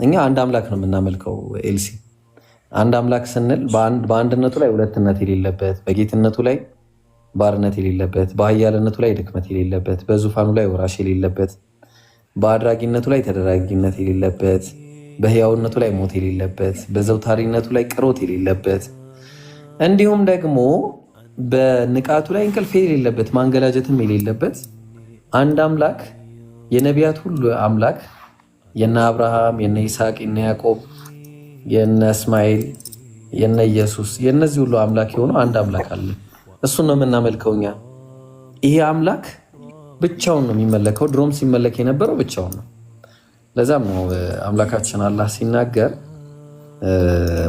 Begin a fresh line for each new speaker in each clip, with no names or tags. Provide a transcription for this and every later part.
እኛ አንድ አምላክ ነው የምናመልከው። ኤልሲ አንድ አምላክ ስንል በአንድነቱ ላይ ሁለትነት የሌለበት፣ በጌትነቱ ላይ ባርነት የሌለበት፣ በኃያልነቱ ላይ ድክመት የሌለበት፣ በዙፋኑ ላይ ወራሽ የሌለበት፣ በአድራጊነቱ ላይ ተደራጊነት የሌለበት፣ በሕያውነቱ ላይ ሞት የሌለበት፣ በዘውታሪነቱ ላይ ቅሮት የሌለበት፣ እንዲሁም ደግሞ በንቃቱ ላይ እንቅልፍ የሌለበት፣ ማንገላጀትም የሌለበት አንድ አምላክ የነቢያት ሁሉ አምላክ የነ አብርሃም የነ ይስሐቅ የነ ያዕቆብ የነ እስማኤል የነ ኢየሱስ የነዚህ ሁሉ አምላክ የሆነው አንድ አምላክ አለ። እሱን ነው የምናመልከው እኛ። ይሄ አምላክ ብቻውን ነው የሚመለከው። ድሮም ሲመለክ የነበረው ብቻውን ነው። ለዛም ነው አምላካችን አላህ ሲናገር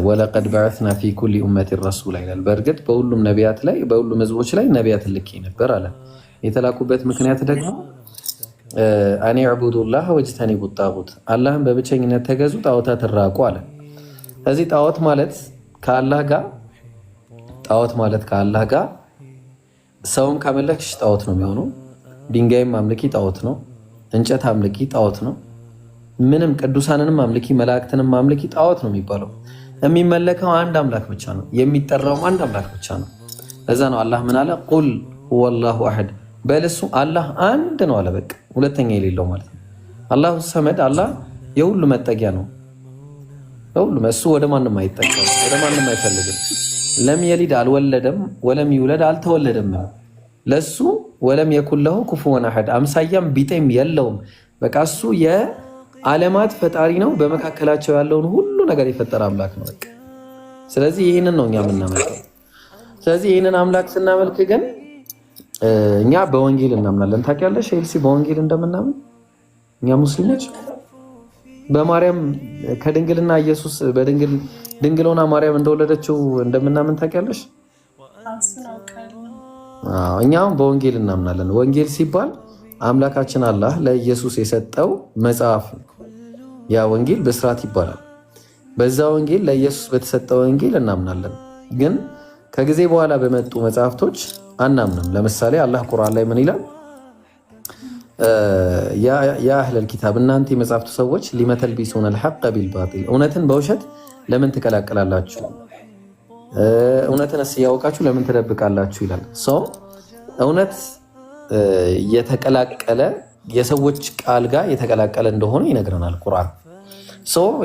ወለቀድ በዐትና ፊ ኩሊ ኡመቲን ረሱላ ይላል። በእርግጥ በሁሉም ነቢያት ላይ በሁሉም ህዝቦች ላይ ነቢያት ልኬ ነበር አለ። የተላኩበት ምክንያት ደግሞ አኔ ዕቡዱላህ ወጅተኒቡ ጣጉት፣ አላህን በብቸኝነት ተገዙ፣ ጣዖታትን ራቁ አለ። ስለዚህ ጣዖት ማለት ከአላህ ጋር ሰውን ካመለክሽ ጣዖት ነው የሚሆነው። ድንጋይም አምልኪ ጣዖት ነው። እንጨት አምልኪ ጣዖት ነው። ምንም ቅዱሳንንም አምልኪ መላእክትንም አምልኪ ጣዖት ነው የሚባለው። የሚመለከው አንድ አምላክ ብቻ ነው። የሚጠራውም አንድ አምላክ ብቻ ነው። ለዛ ነው አላህ ምን አለ? ቁል ሁወላሁ አሐድ፣ በልሱ አላህ አንድ ነው አለ። በቃ ሁለተኛ የሌለው ማለት ነው። አላሁ ሰመድ፣ አላህ የሁሉ መጠጊያ ነው። ለሁሉም እሱ ወደ ማንም አይጠቀም፣ ወደ ማንም አይፈልግም። ለም የሊድ አልወለደም፣ ወለም ይውለድ አልተወለደም። ለሱ ወለም የኩን ለሁ ኩፉወን አሐድ፣ አምሳያም ቢጤም የለውም። በቃ እሱ የዓለማት ፈጣሪ ነው። በመካከላቸው ያለውን ሁሉ ነገር የፈጠረ አምላክ ነው። በቃ ስለዚህ ይህንን ነው እኛ የምናመልከው። ስለዚህ ይህንን አምላክ ስናመልክ ግን እኛ በወንጌል እናምናለን። ታውቂያለሽ ኤልሲ በወንጌል እንደምናምን እኛ ሙስሊሞች በማርያም ከድንግልና ኢየሱስ ድንግል ሆና ማርያም እንደወለደችው እንደምናምን ታውቂያለሽ? እኛም በወንጌል እናምናለን። ወንጌል ሲባል አምላካችን አላህ ለኢየሱስ የሰጠው መጽሐፍ፣ ያ ወንጌል ብስራት ይባላል። በዛ ወንጌል ለኢየሱስ በተሰጠው ወንጌል እናምናለን። ግን ከጊዜ በኋላ በመጡ መጽሐፍቶች አናምንም። ለምሳሌ አላህ ቁርአን ላይ ምን ይላል? ያ አህለል ኪታብ፣ እናንተ የመጽሐፍቱ ሰዎች ሊመ ተልቢሱነ አልሐቀ ቢልባጢል፣ እውነትን በውሸት ለምን ትቀላቅላላችሁ? እውነትንስ እያወቃችሁ ለምን ትደብቃላችሁ? ይላል። እውነት የተቀላቀለ የሰዎች ቃል ጋር የተቀላቀለ እንደሆነ ይነግረናል ቁርአን።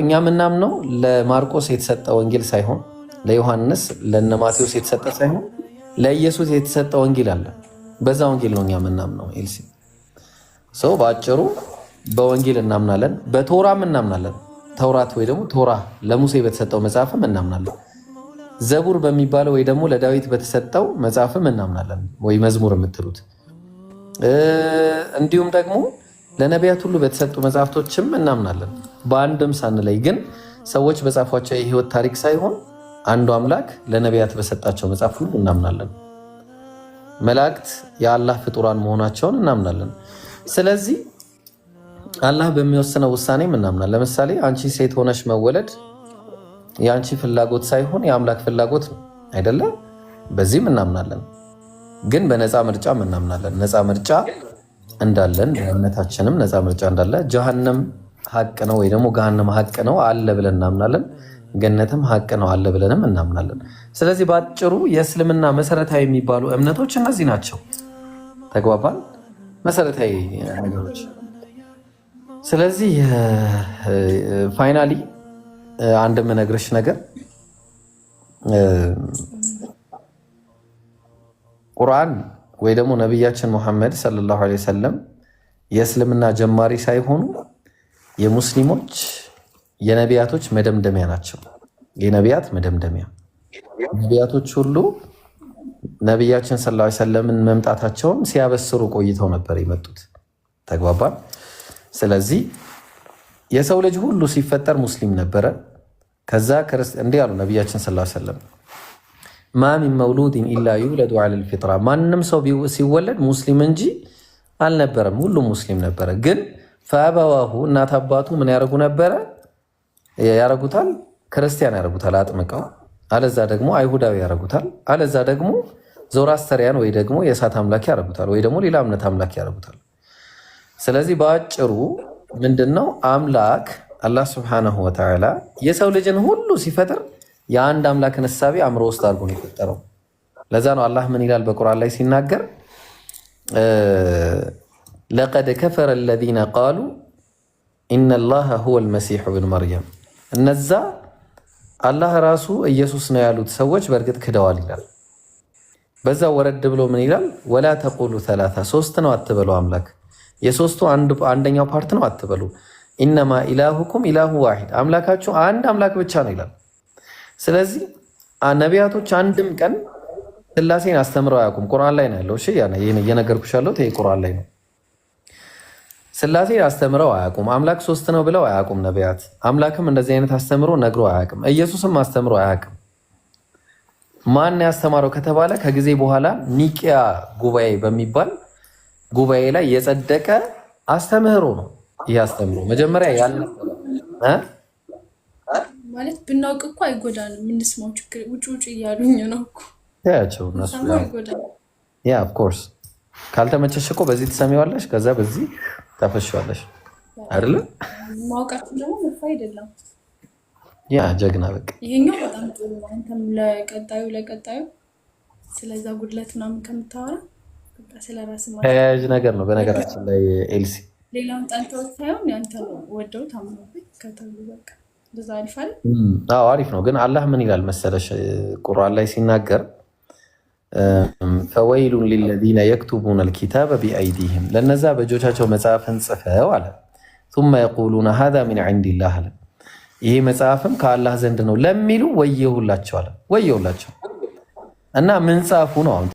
እኛ ምናምነው ለማርቆስ የተሰጠ ወንጌል ሳይሆን፣ ለዮሐንስ ለነ ማቴዎስ የተሰጠ ሳይሆን ለኢየሱስ የተሰጠ ወንጌል አለ። በዛ ወንጌል ነው እኛ ምናምነው ኤልሲ። በአጭሩ በወንጌል እናምናለን፣ በቶራም እናምናለን። ተውራት ወይ ደግሞ ቶራ ለሙሴ በተሰጠው መጽሐፍም እናምናለን። ዘቡር በሚባለው ወይ ደግሞ ለዳዊት በተሰጠው መጽሐፍም እናምናለን፣ ወይ መዝሙር የምትሉት። እንዲሁም ደግሞ ለነቢያት ሁሉ በተሰጡ መጽሐፍቶችም እናምናለን። በአንድም ሳንለይ ግን ሰዎች በጻፏቸው የህይወት ታሪክ ሳይሆን አንዱ አምላክ ለነቢያት በሰጣቸው መጽሐፍ ሁሉ እናምናለን። መላእክት የአላህ ፍጡራን መሆናቸውን እናምናለን። ስለዚህ አላህ በሚወስነው ውሳኔም እናምናለን። ለምሳሌ አንቺ ሴት ሆነሽ መወለድ የአንቺ ፍላጎት ሳይሆን የአምላክ ፍላጎት ነው አይደለ? በዚህም እናምናለን። ግን በነፃ ምርጫም እናምናለን። ነፃ ምርጫ እንዳለን በእምነታችንም ነፃ ምርጫ እንዳለ፣ ጀሃነም ሀቅ ነው ወይ ደግሞ ገሃነም ሀቅ ነው አለ ብለን እናምናለን። ገነትም ሀቅ ነው አለ ብለንም እናምናለን። ስለዚህ በአጭሩ የእስልምና መሰረታዊ የሚባሉ እምነቶች እነዚህ ናቸው። ተግባባን? መሰረታዊ ነገሮች። ስለዚህ ፋይናሊ አንድ የምነግርሽ ነገር ቁርአን ወይ ደግሞ ነቢያችን ሙሐመድ ሰለላሁ ዐለይሂ ወሰለም የእስልምና ጀማሪ ሳይሆኑ የሙስሊሞች የነቢያቶች መደምደሚያ ናቸው። የነቢያት መደምደሚያ ነቢያቶች ሁሉ ነቢያችን ሰለላሁ ዐለይሂ ወሰለምን መምጣታቸውን ሲያበስሩ ቆይተው ነበር የመጡት። ተግባባን? ስለዚህ የሰው ልጅ ሁሉ ሲፈጠር ሙስሊም ነበረ። ከዛ እንዲህ አሉ ነቢያችን ሰለላሁ ዐለይሂ ወሰለም፣ ማ ሚን መውሉድን ኢላ ዩውለዱ ዐለል ፊጥራ፣ ማንም ሰው ሲወለድ ሙስሊም እንጂ አልነበረም፣ ሁሉም ሙስሊም ነበረ። ግን ፈአበዋሁ፣ እናት አባቱ ምን ያደርጉ ነበረ? ያረጉታል፣ ክርስቲያን ያረጉታል አጥምቀው፣ አለዛ ደግሞ አይሁዳዊ ያረጉታል፣ አለዛ ደግሞ ዞራስተሪያን ወይ ደግሞ የእሳት አምላክ ያረጉታል፣ ወይ ደግሞ ሌላ እምነት አምላክ ያረጉታል። ስለዚህ በአጭሩ ምንድነው አምላክ አላህ ስብሐነሁ ወተዓላ የሰው ልጅን ሁሉ ሲፈጥር የአንድ አምላክን እሳቤ አእምሮ ውስጥ አድርጎ ነው የፈጠረው። ለዛ ነው አላህ ምን ይላል በቁርአን ላይ ሲናገር ለቀድ ከፈረ አለዚነ ቃሉ ኢነላሀ ሁወል መሲሑ ብን መርየም፣ እነዛ አላህ ራሱ ኢየሱስ ነው ያሉት ሰዎች በእርግጥ ክደዋል ይላል። በዛ ወረድ ብሎ ምን ይላል? ወላ ተቁሉ ሰላሳ፣ ሶስት ነው አትበሉ፣ አምላክ የሶስቱ አንደኛው ፓርት ነው አትበሉ። ኢነማ ኢላሁኩም ኢላሁ ዋሂድ፣ አምላካችሁ አንድ አምላክ ብቻ ነው ይላል። ስለዚህ ነቢያቶች አንድም ቀን ስላሴን አስተምረው አያውቁም። ቁርአን ላይ ነው ያለው። እሺ እየነገርኩሽ ያለሁት ይሄ ቁርአን ላይ ነው። ስላሴን አስተምረው አያውቁም። አምላክ ሶስት ነው ብለው አያውቁም ነቢያት። አምላክም እንደዚህ አይነት አስተምሮ ነግሮ አያውቅም። ኢየሱስም አስተምሮ አያውቅም። ማን ያስተማረው ከተባለ ከጊዜ በኋላ ኒቂያ ጉባኤ በሚባል ጉባኤ ላይ የጸደቀ አስተምህሮ ነው። ይህ አስተምሮ መጀመሪያ ያልነበረ
ማለት ብናውቅ እኮ አይጎዳንም። የምንስማው ችግር ውጭ እያሉኝ ነው እኮ
ያቸው እነሱ ያ ኦፍ ኮርስ ካልተመቸሽ እኮ በዚህ ትሰሚዋለሽ፣ ከዛ በዚህ ታፈሽዋለሽ አይደለ?
ማውቃችሁ ደግሞ መጥፎ አይደለም።
ያ ጀግና በቃ
ይሄኛው በጣም ጥሩ ነው። አንተም ለቀጣዩ ስለዛ ጉድለት ምናምን ከምታወራ በቃ ስለራስህ ማለት
ተያያዥ ነገር ነው። በነገራችን ላይ ኤልሲ
ሌላውን ጠልተው ሳይሆን ያንተ ወደው ታምኖበት ከተሉ በቃ እንደዛ አሪፍ አይደል?
አዎ አሪፍ ነው። ግን አላህ ምን ይላል መሰለሽ ቁርአን ላይ ሲናገር ፈወይሉን ሊለዚነ የክቱቡነ አልኪታበ ቢአይዲሂም፣ ለነዛ በእጆቻቸው መጽሐፍን ጽፈው አለ ثم يقولون هذا من عند الله አለ፣ ይሄ መጽሐፍም ከአላህ ዘንድ ነው ለሚሉ ወየሁላቸው አለ። ወየሁላቸው እና ምን ጻፉ ነው አሁን